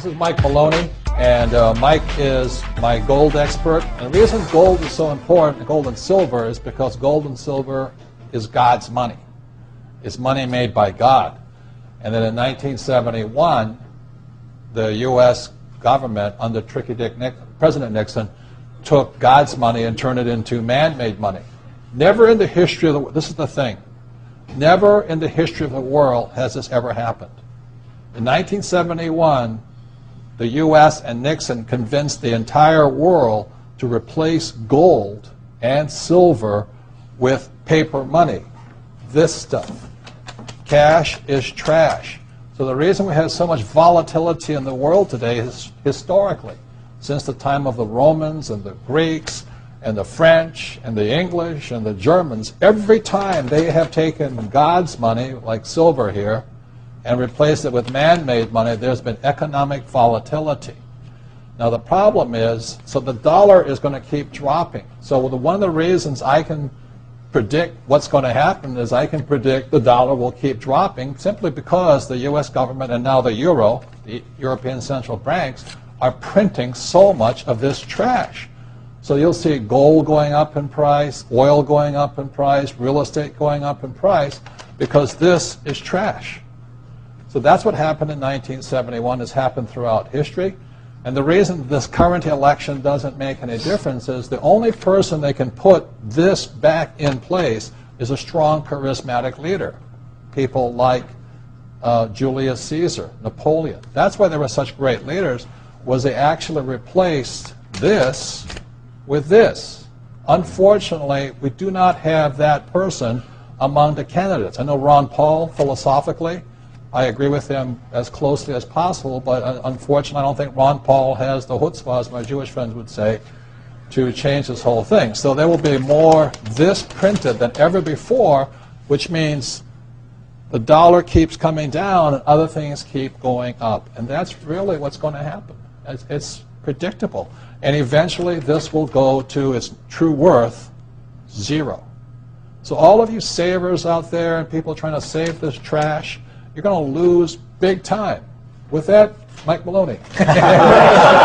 This is Mike Maloney, and Mike is my gold expert. And the reason gold is so important, gold and silver, is because gold and silver is God's money. It's money made by God. And then in 1971, the U.S. government, under President Nixon, took God's money and turned it into man-made money. Never in the history of the world, this is the thing, never in the history of the world has this ever happened. In 1971, the U.S. and Nixon convinced the entire world to replace gold and silver with paper money. This stuff. Cash is trash. So the reason we have so much volatility in the world today is historically, since the time of the Romans and the Greeks and the French and the English and the Germans, every time they have taken God's money, like silver here, and replaced it with man-made money, there's been economic volatility. Now the problem is, so the dollar is going to keep dropping. So one of the reasons I can predict what's going to happen is I can predict the dollar will keep dropping simply because the U.S. government and now the euro, the European central banks, are printing so much of this trash. So you'll see gold going up in price, oil going up in price, real estate going up in price, because this is trash. So that's what happened in 1971, has happened throughout history. And the reason this current election doesn't make any difference is the only person that can put this back in place is a strong, charismatic leader. People like Julius Caesar, Napoleon. That's why they were such great leaders, was they actually replaced this with this. Unfortunately, we do not have that person among the candidates. I know Ron Paul, philosophically, I agree with him as closely as possible, but unfortunately I don't think Ron Paul has the chutzpah, as my Jewish friends would say, to change this whole thing. So there will be more this printed than ever before, which means the dollar keeps coming down and other things keep going up. And that's really what's going to happen. It's predictable. And eventually this will go to its true worth, zero. So all of you savers out there and people trying to save this trash, you're going to lose big time. With that, Mike Maloney.